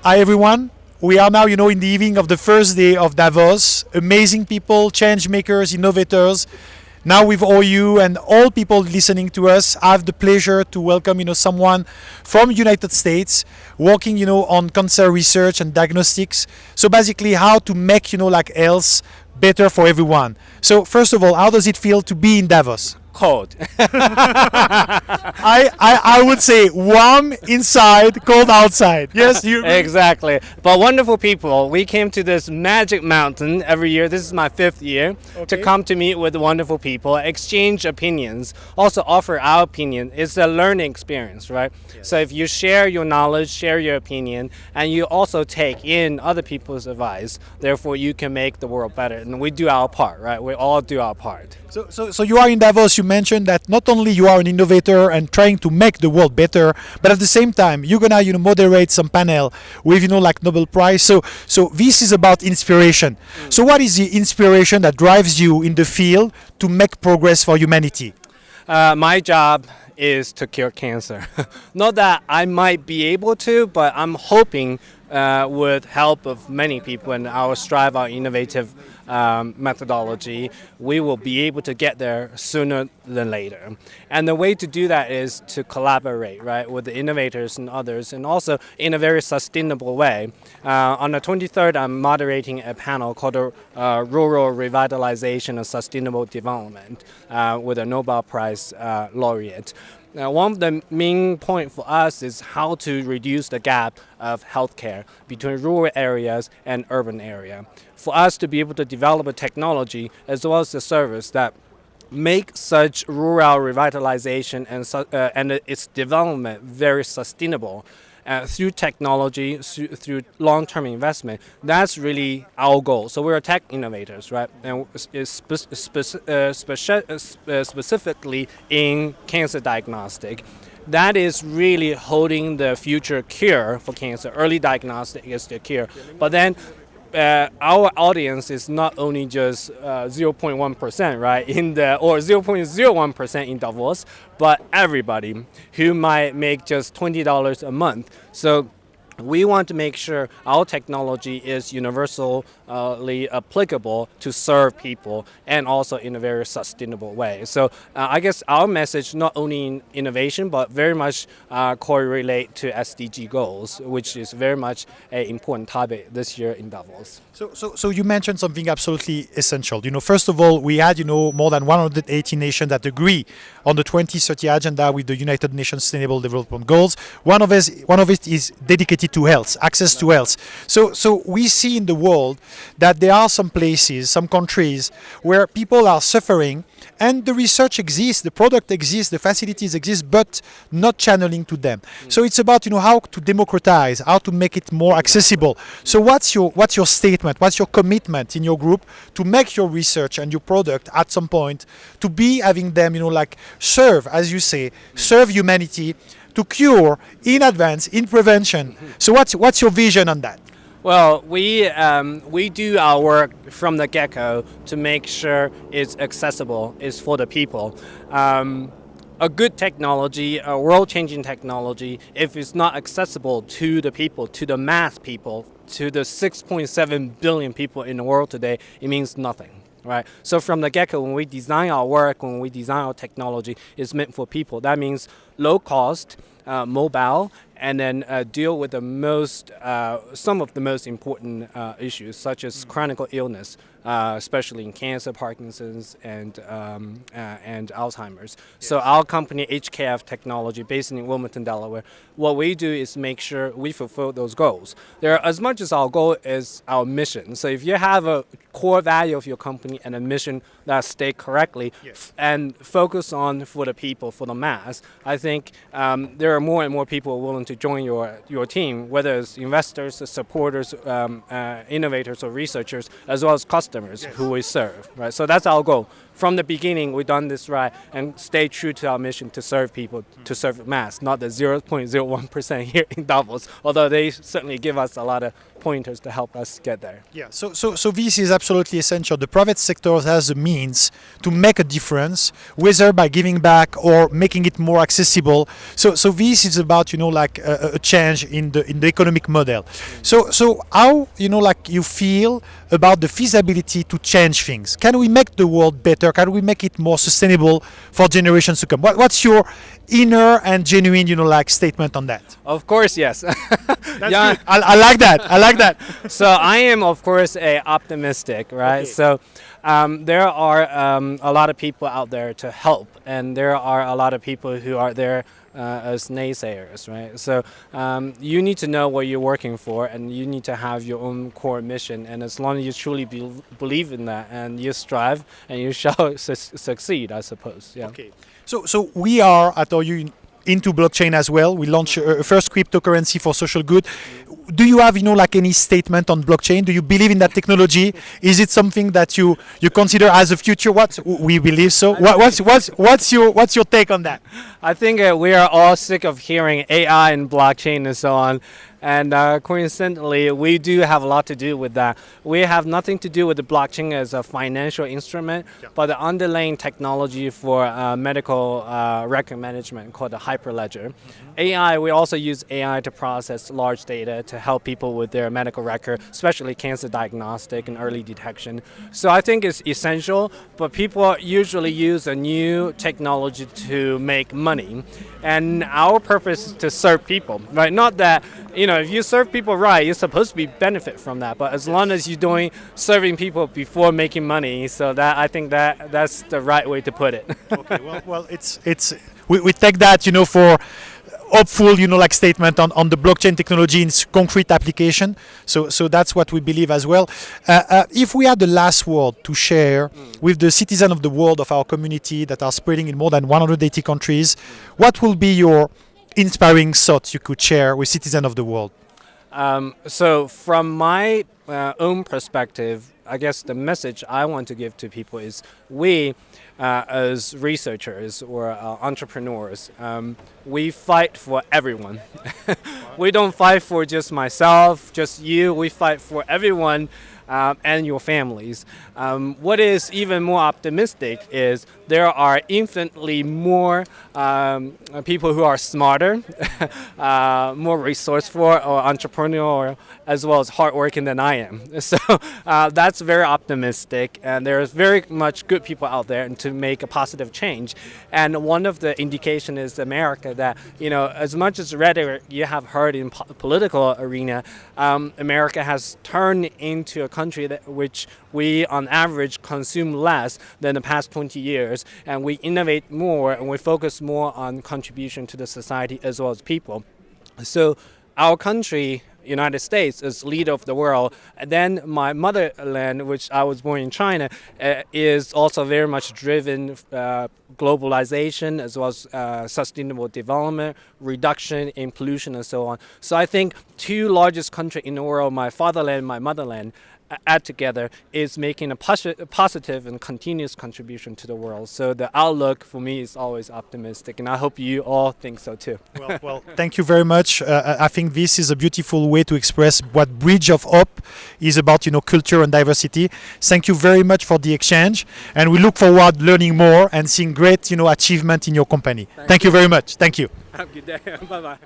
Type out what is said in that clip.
Hi everyone. We are now, in the evening of the first day of Davos. Amazing people, change makers, innovators. Now with all you and all people listening to us, I have the pleasure to welcome, someone from United States working, on cancer research and diagnostics. So basically how to make, health better for everyone. So first of all, how does it feel to be in Davos? Cold. I would say warm inside, cold outside. Yes, you agree? Exactly. But wonderful people. We came to this magic mountain every year. This is my 5th year to Okay. come to meet with wonderful people, exchange opinions, also offer our opinion. It's a learning experience, right? So if you share your knowledge, share your opinion, and you also take in other people's advice, therefore you can make the world better. And we do our part, right? We all do our part. So you are in Davos. You mentioned that not only you are an innovator and trying to make the world better, but at the same time you're gonna moderate some panel with like Nobel Prize. So this is about inspiration. So what is the inspiration that drives you in the field to make progress for humanity? My job is to cure cancer. Not that I might be able to, but I'm hoping with help of many people and our strive, our innovative methodology, we will be able to get there sooner than later. And the way to do that is to collaborate, right, with the innovators and others, and also in a very sustainable way. On the 23rd, I'm moderating a panel called Rural Revitalization and Sustainable Development with a Nobel Prize laureate. Now, one of the main points for us is how to reduce the gap of healthcare between rural areas and urban area. For us to be able to develop a technology as well as a service that make such rural revitalization and its development very sustainable through technology, through long-term investment. That's really our goal. So we're tech innovators, right? And specifically in cancer diagnostic. That is really holding the future cure for cancer. Early diagnostic is the cure. But then our audience is not only just 0.1%, right, or 0.01% in Davos, but everybody who might make just $20 a month. So we want to make sure our technology is universally applicable to serve people and also in a very sustainable way. So I guess our message not only in innovation but very much correlate to SDG goals, which is very much an important topic this year in Davos. So you mentioned something absolutely essential. First of all, we had more than 180 nations that agree on the 2030 agenda with the United Nations Sustainable Development Goals. One of it is dedicated to health, access to health. So we see in the world that there are some places, some countries where people are suffering, and the research exists, the product exists, the facilities exist, but not channeling to them. So it's about how to democratize, how to make it more accessible. So what's your statement? What's your commitment in your group to make your research and your product at some point to be having them serve, as you say, serve humanity, to cure in advance, in prevention? So what's your vision on that? Well, we do our work from the get-go to make sure it's accessible, it's for the people. A good technology, a world-changing technology, if it's not accessible to the people, to the mass people, to the 6.7 billion people in the world today, it means nothing. Right. So from the get-go, when we design our work, when we design our technology, it's meant for people. That means low cost, mobile, and then deal with some of the most important issues, such as chronic illness, especially in cancer, Parkinson's, and Alzheimer's. So our company, HFK Technology, based in Wilmington, Delaware, what we do is make sure we fulfill those goals. They're as much as our goal is our mission. So if you have a core value of your company and a mission that stay correctly and focus on for the people, for the mass, I think there are more and more people willing to join your team, whether it's investors, supporters, innovators, or researchers, as well as customers who we serve. Right. So that's our goal. from the beginning, we've done this right and stay true to our mission to serve people, to serve mass, not the 0.01% here in Davos, although they certainly give us a lot of pointers to help us get there. Yeah, so this is absolutely essential. The private sector has the means to make a difference, whether by giving back or making it more accessible. So this is about, like a change in the economic model. So how, like you feel about the feasibility to change things? Can we make the world better? Can we make it more sustainable for generations to come? What's your inner and genuine, like statement on that? Of course, yes. That's good. I like that. I like that. So I am, of course, optimistic, right? Okay. So there are a lot of people out there to help, and there are a lot of people who are there as naysayers, right? So you need to know what you're working for, and you need to have your own core mission. And as long as you truly believe in that, and you strive, and you shall succeed, I suppose. Yeah. Okay. So we are at Horyou into blockchain as well. We launched a first cryptocurrency for social good. Do you have, like any statement on blockchain? Do you believe in that technology? Is it something that you consider as a future? We believe so. What's your take on that? I think we are all sick of hearing AI and blockchain and so on. And coincidentally, we do have a lot to do with that. We have nothing to do with the blockchain as a financial instrument, but the underlying technology for medical record management called the hyperledger. AI, we also use AI to process large data to help people with their medical record, especially cancer diagnostic and early detection. So I think it's essential, but people usually use a new technology to make money. And our purpose is to serve people, right? Not that, if you serve people right, you're supposed to be benefit from that. But as long as you're doing serving people before making money, so that I think that's the right way to put it. Okay, well, we take that, for hopeful, like statement on the blockchain technology in concrete application. So that's what we believe as well. If we had the last word to share with the citizens of the world, of our community that are spreading in more than 180 countries, what will be your inspiring thoughts you could share with citizens of the world? So from my own perspective, I guess the message I want to give to people is we, as researchers or entrepreneurs, we fight for everyone. We don't fight for just myself, just you. We fight for everyone and your families. What is even more optimistic is there are infinitely more people who are smarter, more resourceful or entrepreneurial, as well as hardworking than I am. So that's very optimistic, and there's very much good people out there to make a positive change. And one of the indication is America that, as much as rhetoric you have heard in political arena, America has turned into a country which we on average consume less than the past 20 years, and we innovate more and we focus more on contribution to the society as well as people. So our country, United States, is leader of the world. And then my motherland, which I was born in China, is also very much driven globalization as well as sustainable development, reduction in pollution and so on. So I think two largest countries in the world, my fatherland and my motherland, add together is making a positive and continuous contribution to the world. So the outlook for me is always optimistic, and I hope you all think so too. Well, thank you very much. I think this is a beautiful way to express what Bridge of Hope is about, culture and diversity. Thank you very much for the exchange, and we look forward learning more and seeing great, achievement in your company. Thank you very much. Thank you. Have a good day. Bye-bye.